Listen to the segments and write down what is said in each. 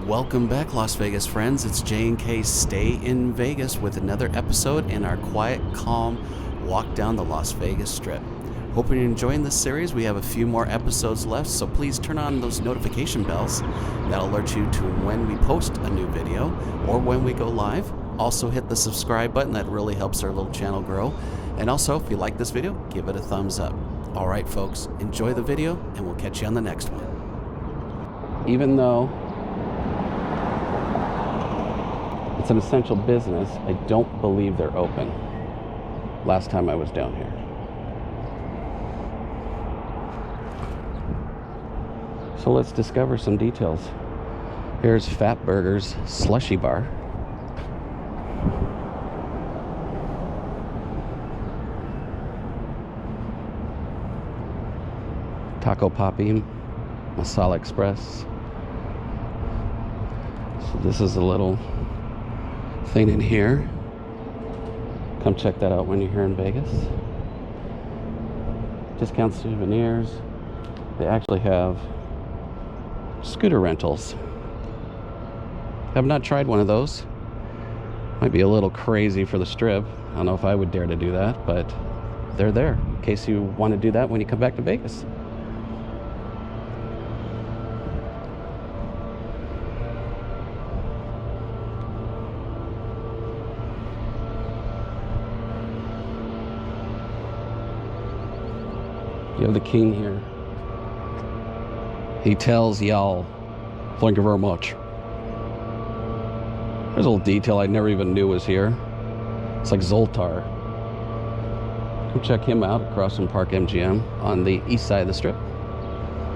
Welcome back, Las Vegas friends. It's J&K Stay in Vegas with another episode in our quiet, calm walk down the Las Vegas Strip. Hoping you're enjoying this series. We have a few more episodes left, so please turn on those notification bells. That'll alert you to when we post a new video or when we go live. Also hit the subscribe button. That really helps our little channel grow. And also, if you like this video, give it a thumbs up. All right, folks, enjoy the video, and we'll catch you on the next one. Even though it's an essential business, I don't believe they're open. Last time I was down here. So let's discover some details. Here's Fat Burger's Slushy Bar. Taco Papi, Masala Express. So this is a little thing in here. Come check that out when you're here in Vegas. Discount souvenirs. They actually have scooter rentals. Have not tried one of those. Might be a little crazy for the Strip. I don't know if I would dare to do that, but they're there in case you want to do that when you come back to Vegas. You have the king here. He tells y'all, thank you very much. There's a little detail I never even knew was here. It's like Zoltar. Come check him out across from Park MGM on the east side of the Strip.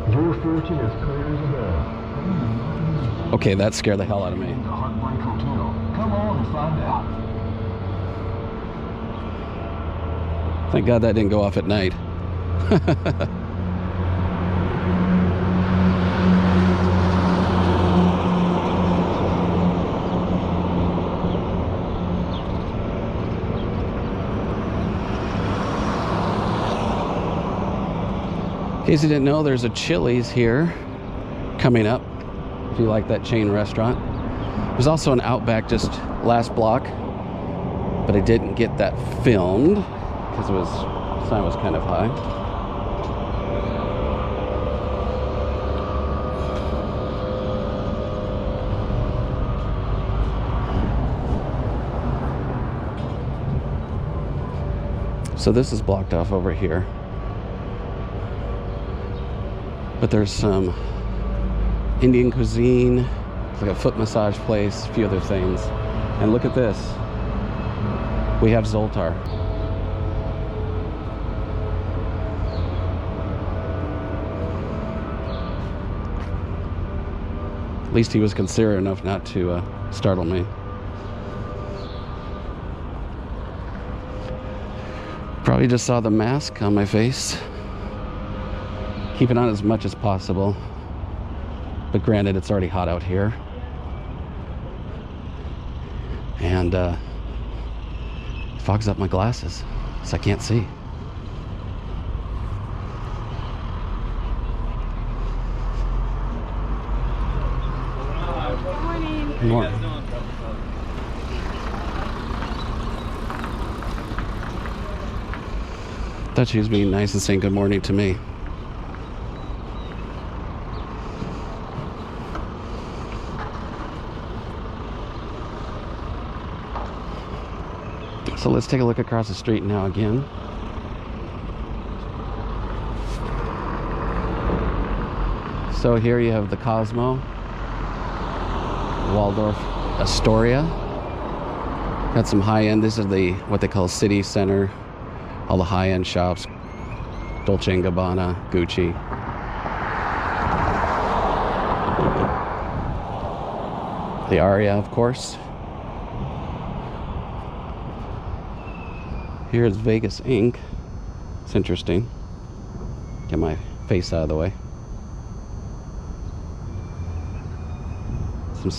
Your fortune is clear as a bell. Okay, that scared the hell out of me. The Heartbreak Hotel. Come on and find out. Thank God that didn't go off at night. In case you didn't know, there's a Chili's here coming up, if you like that chain restaurant. There's also an Outback just last block, but I didn't get that filmed because the sign was kind of high. So this is blocked off over here. But there's some Indian cuisine, it's like a foot massage place, a few other things. And look at this. We have Zoltar. At least he was considerate enough not to startle me. Probably just saw the mask on my face. Keep it on as much as possible. But granted, it's already hot out here. And it fogs up my glasses, so I can't see. Good morning. Good morning. Thought she was being nice and saying good morning to me. So let's take a look across the street now again. So here you have the Cosmo, Waldorf Astoria. Got some high-end. This is what they call city center. All the high-end shops, Dolce & Gabbana, Gucci. The Aria, of course. Here's Vegas Inc. It's interesting. Get my face out of the way. Some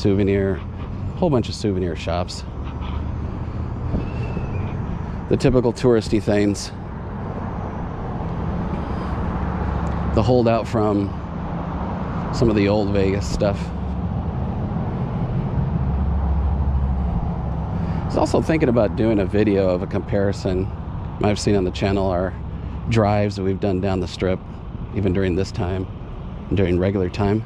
whole bunch of souvenir shops. The typical touristy things. The holdout from some of the old Vegas stuff. was also thinking about doing a video of a comparison. You might have seen on the channel our drives that we've done down the strip, even during this time, and during regular time.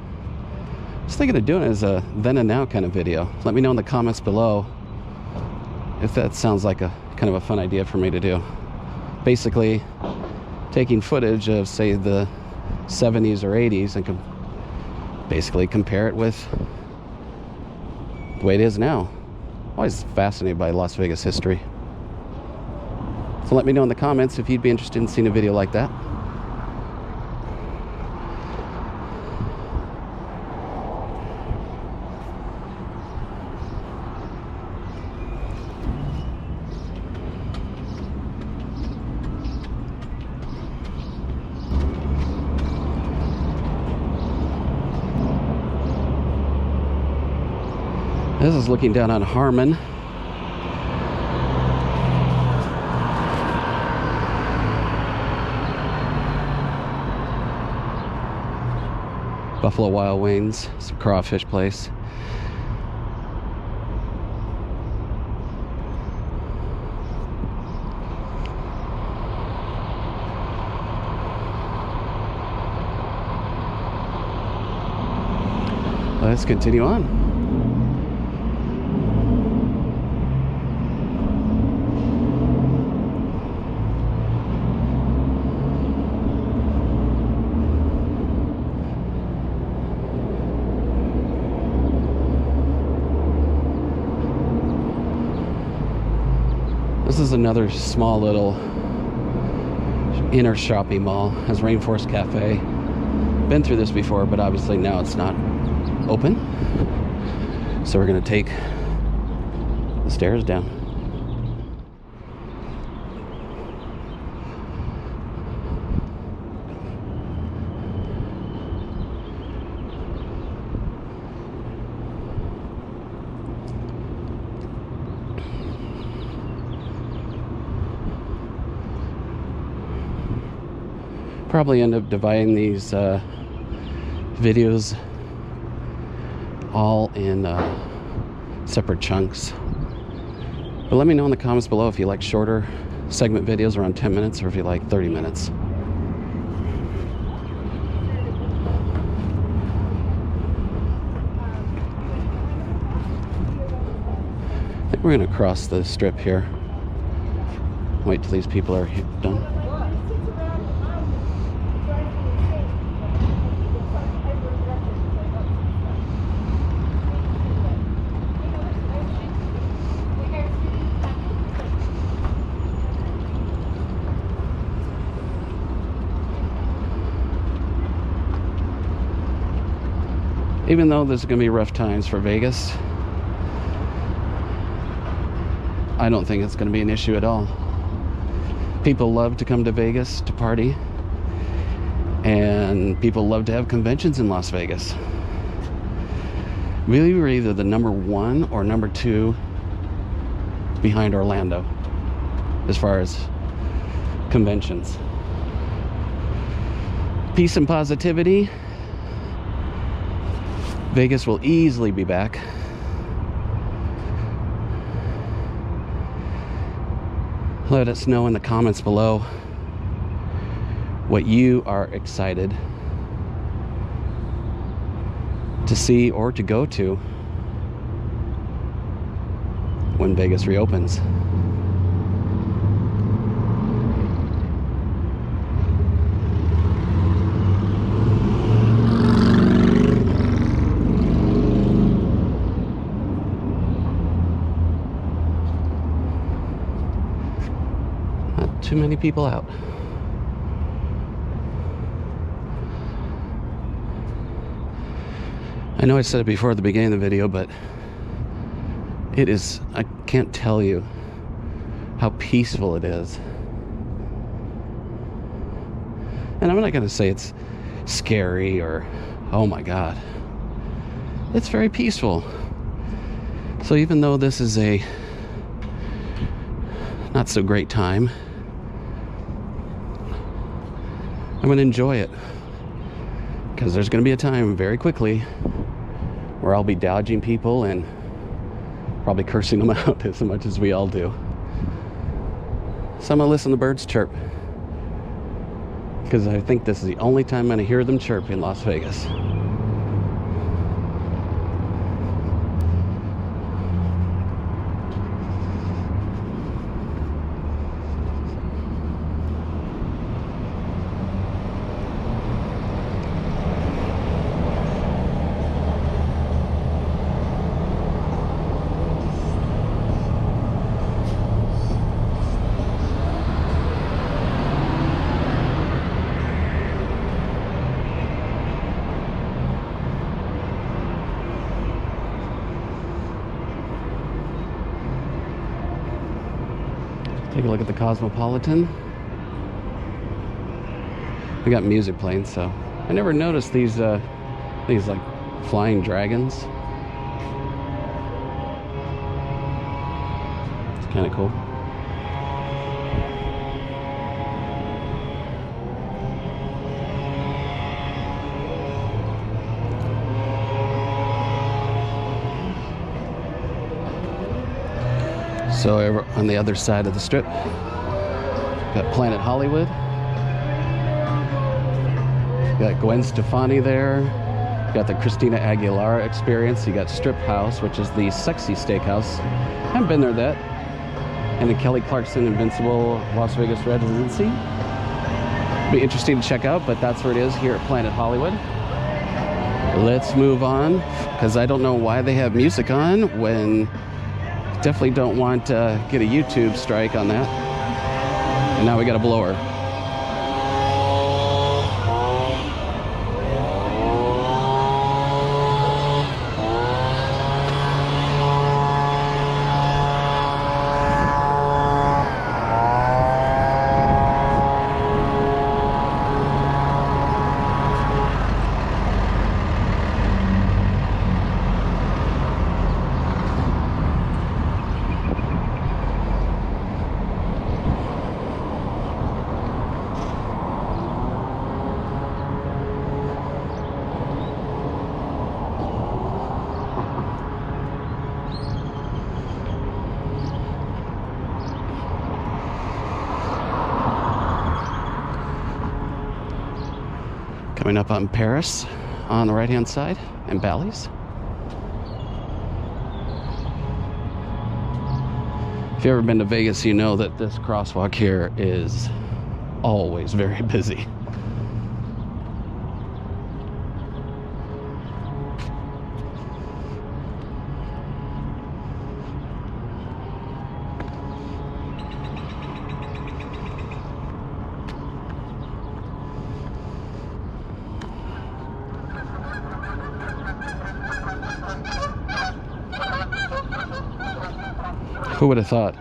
I was thinking of doing it as a then and now kind of video. Let me know in the comments below if that sounds like a kind of a fun idea for me to do. Basically, taking footage of, say, the 70s or 80s and basically compare it with the way it is now. Always fascinated by Las Vegas history. So let me know in the comments if you'd be interested in seeing a video like that. This is looking down on Harmon. Buffalo Wild Wings, some crawfish place. Let's continue on. This is another small little inner shopping mall. Has Rainforest Cafe. Been through this before, but obviously now it's not open. So we're gonna take the stairs down. Probably end up dividing these videos all in separate chunks. But let me know in the comments below if you like shorter segment videos around 10 minutes or if you like 30 minutes. I think we're gonna cross the strip here. Wait till these people are done. Even though there's going to be rough times for Vegas, I don't think it's going to be an issue at all. People love to come to Vegas to party, and people love to have conventions in Las Vegas. Really, we're either the number one or number two behind Orlando as far as conventions. Peace and positivity. Vegas will easily be back. Let us know in the comments below what you are excited to see or to go to when Vegas reopens. Too many people out. I know I said it before at the beginning of the video, but it is, I can't tell you how peaceful it is. And I'm not going to say it's scary or, oh my God. It's very peaceful. So even though this is a not so great time, I'm going to enjoy it, because there's going to be a time very quickly where I'll be dodging people and Probably cursing them out as much as we all do. So I'm gonna listen to birds chirp, because I think this is the only time I'm gonna hear them chirp in Las Vegas. Take a look at the Cosmopolitan. We got music playing, so I never noticed these like flying dragons. It's kind of cool. So on the other side of the strip, got Planet Hollywood. Got Gwen Stefani there. Got the Christina Aguilera experience. You got Strip House, which is the sexy steakhouse. Haven't been there yet. And the Kelly Clarkson Invincible Las Vegas Residency. Be interesting to check out, but that's where it is here at Planet Hollywood. Let's move on, because I don't know why they have music on when definitely don't want to get a YouTube strike on that. And now we got a blower. Coming up on Paris on the right-hand side, and Bally's. If you've ever been to Vegas, you know that this crosswalk here is always very busy. Who would have thought?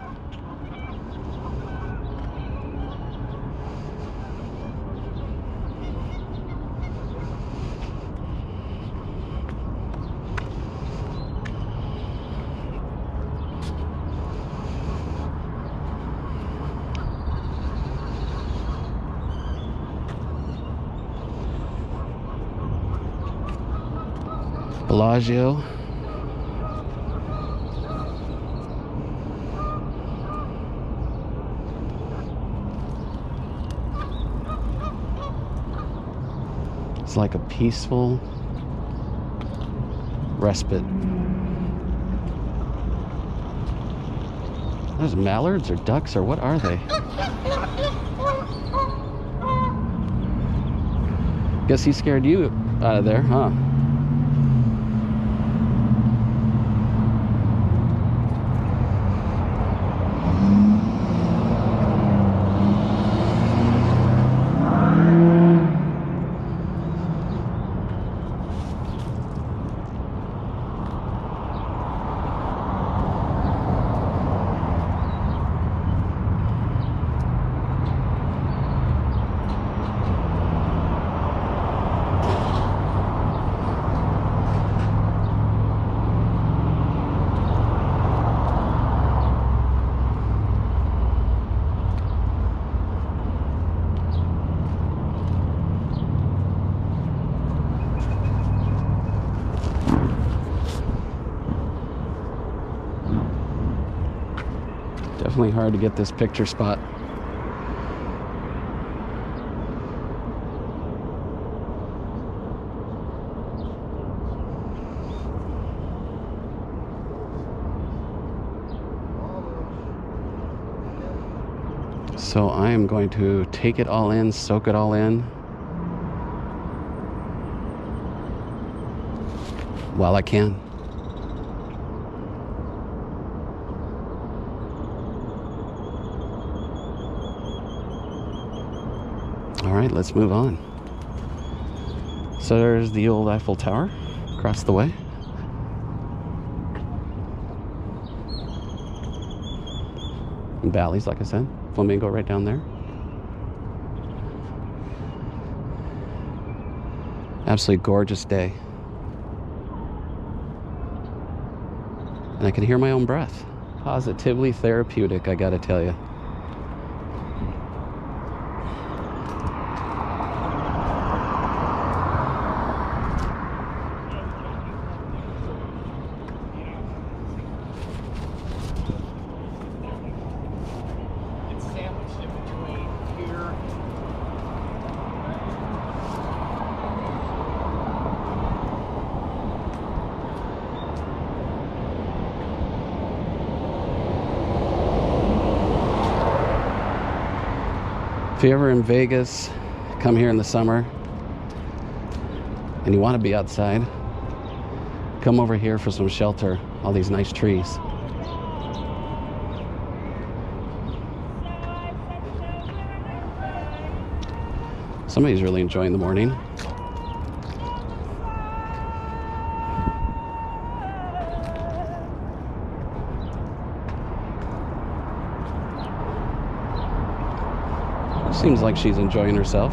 Bellagio. It's like a peaceful respite. Those mallards or ducks or what are they? Guess he scared you out of there, huh? definitely hard to get this picture spot. So I am going to take it all in, soak it all in while I can. All right, let's move on. So there's the old Eiffel Tower across the way. And Bally's, like I said. Flamingo right down there. Absolutely gorgeous day. And I can hear my own breath. Positively therapeutic, I gotta tell you. If you're ever in Vegas, come here in the summer, and you want to be outside, come over here for some shelter. All these nice trees. Somebody's really enjoying the morning. Seems like she's enjoying herself.